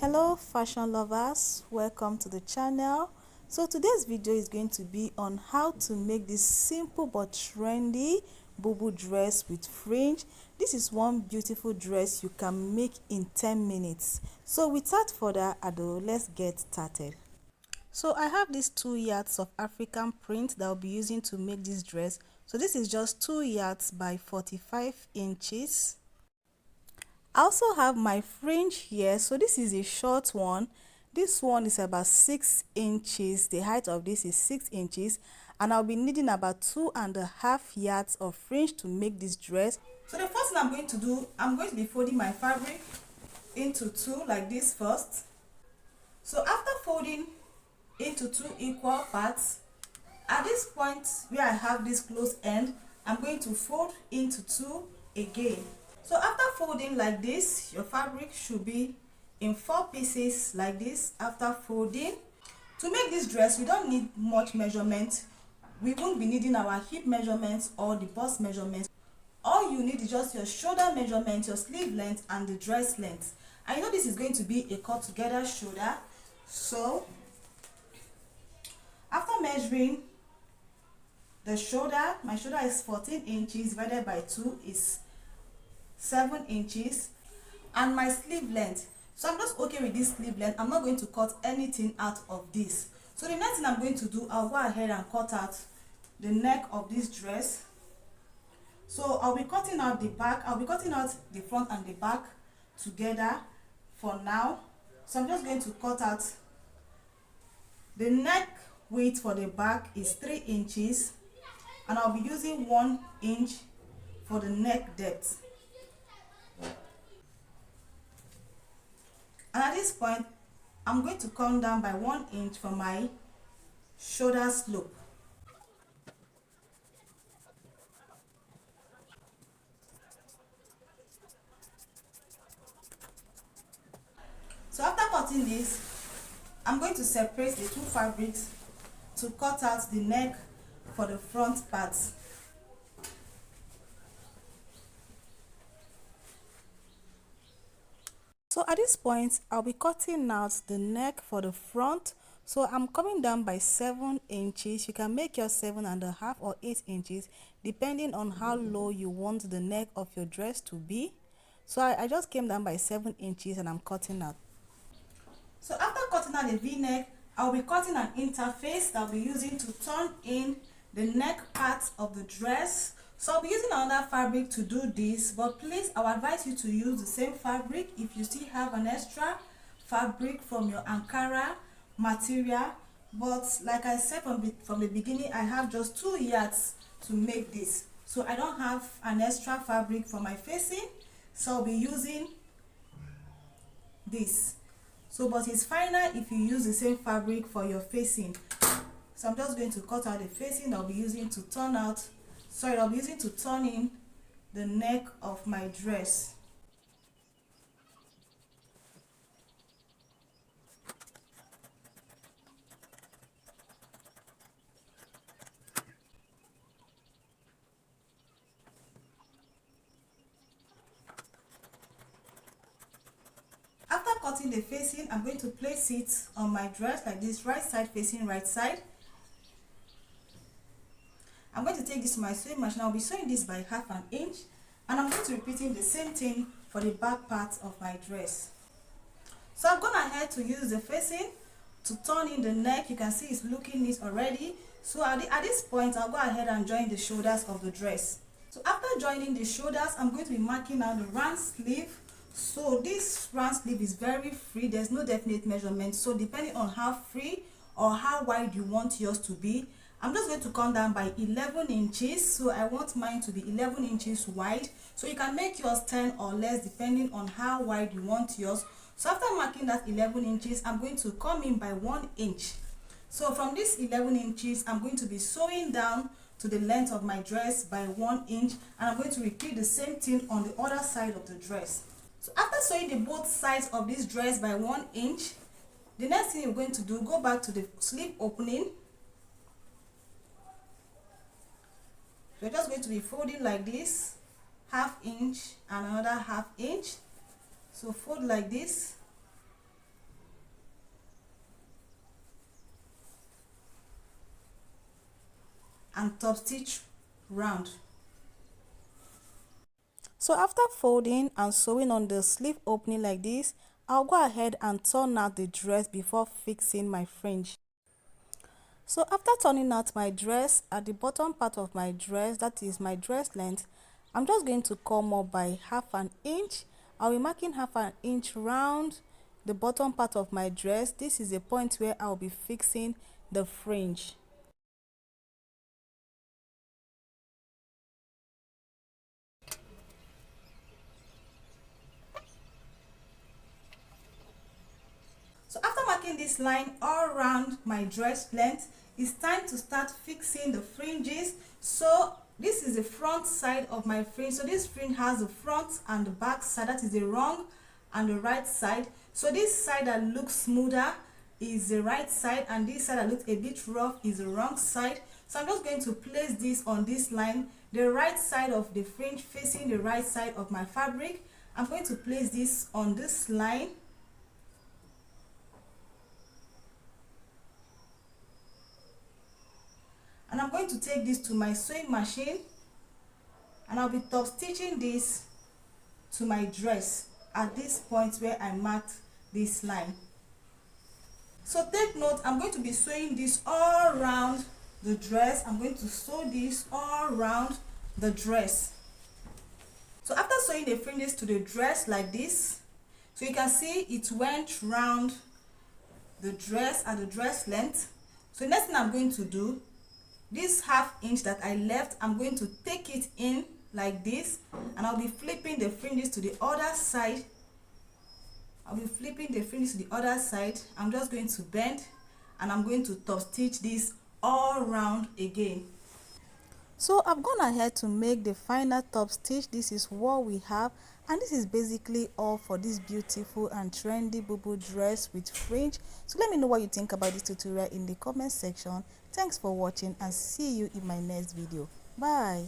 Hello fashion lovers, welcome to the channel. So today's video is going to be on how to make this simple but trendy bubu dress with fringe. This is one beautiful dress you can make in 10 minutes. So without further ado, let's get started. So I have these 2 yards of African print that I'll be using to make this dress. So this is just 2 yards by 45 inches. I also have my fringe here. So this is a short one. This one is about 6 inches. The height of this is 6 inches, and I'll be needing about 2.5 yards of fringe to make this dress. So the first thing I'm going to do, I'm going to be folding my fabric into 2 like this first. So after folding into 2 equal parts, at this point where I have this close end, I'm going to fold into 2 again. So after folding like this, your fabric should be in 4 pieces like this. After folding, to make this dress we don't need much measurement. We won't be needing our hip measurements or the bust measurements. All you need is just your shoulder measurement, your sleeve length, and the dress length. I know this is going to be a cut together shoulder. So after measuring the shoulder, my shoulder is 14 inches divided by 2 is 7 inches, and my sleeve length, so I'm just okay with this sleeve length. I'm not going to cut anything out of this. So the next thing I'm going to do, I'll go ahead and cut out the neck of this dress. So I'll be cutting out the back, I'll be cutting out the front and the back together for now. So I'm just going to cut out the neck width. For the back is 3 inches, and I'll be using 1 inch for the neck depth. And at this point, I'm going to come down by 1 inch for my shoulder slope. So after cutting this, I'm going to separate the 2 fabrics to cut out the neck for the front part. So at this point, I'll be cutting out the neck for the front. So I'm coming down by 7 inches. You can make your 7.5 or 8 inches depending on how low you want the neck of your dress to be. So I just came down by 7 inches and I'm cutting out. So after cutting out the V-neck, I'll be cutting an interface that I'll be using to turn in the neck part of the dress. So I'll be using another fabric to do this, but please, I would advise you to use the same fabric if you still have an extra fabric from your Ankara material. But like I said from the beginning, I have just 2 yards to make this, so I don't have an extra fabric for my facing, so I'll be using this. So but it's finer if you use the same fabric for your facing. So I'm just going to cut out the facing I'll be using to turn out, I'll be using to turn in the neck of my dress. After cutting the facing, I'm going to place it on my dress like this, right side facing right side. I'm going to take this to my sewing machine. I'll be sewing this by 1/2 inch, and I'm going to repeating the same thing for the back part of my dress. So I've gone ahead to use the facing to turn in the neck. You can see it's looking neat already. So at this point, I'll go ahead and join the shoulders of the dress. So after joining the shoulders, I'm going to be marking out the round sleeve. So this round sleeve is very free. There's no definite measurement. So depending on how free or how wide you want yours to be, I'm just going to come down by 11 inches. So I want mine to be 11 inches wide. So you can make yours 10 or less depending on how wide you want yours. So after marking that 11 inches, I'm going to come in by 1 inch. So from this 11 inches, I'm going to be sewing down to the length of my dress by 1 inch. And I'm going to repeat the same thing on the other side of the dress. So after sewing the both sides of this dress by 1 inch, the next thing you're going to do, go back to the sleeve opening. We're just going to be folding like this, 1/2 inch and another 1/2 inch. So fold like this, and top stitch round. So after folding and sewing on the sleeve opening like this, I'll go ahead and turn out the dress before fixing my fringe. So after turning out my dress, at the bottom part of my dress, that is my dress length, I'm just going to come up by half an inch. I'll be marking half an inch round the bottom part of my dress. This is a point where I'll be fixing the fringe. So after marking this line all around my dress length, it's time to start fixing the fringes. So this is the front side of my fringe. So this fringe has the front and the back side, that is the wrong and the right side. So this side that looks smoother is the right side, and this side that looks a bit rough is the wrong side. So I'm just going to place this on this line, the right side of the fringe facing the right side of my fabric. I'm going to place this on this line. And I'm going to take this to my sewing machine, and I'll be top stitching this to my dress at this point where I marked this line. So take note, I'm going to be sewing this all around the dress. I'm going to sew this all around the dress. So after sewing the fringes to the dress like this, so you can see it went round the dress at the dress length. So next thing I'm going to do, this half inch that I left, I'm going to take it in like this, and I'll be flipping the fringes to the other side. I'll be flipping the fringes to the other side. I'm just going to bend, and I'm going to top stitch this all around again. So I've gone ahead to make the final top stitch. This is what we have, and this is basically all for this beautiful and trendy bubu dress with fringe. So let me know what you think about this tutorial in the comment section. Thanks for watching, and see you in my next video. Bye.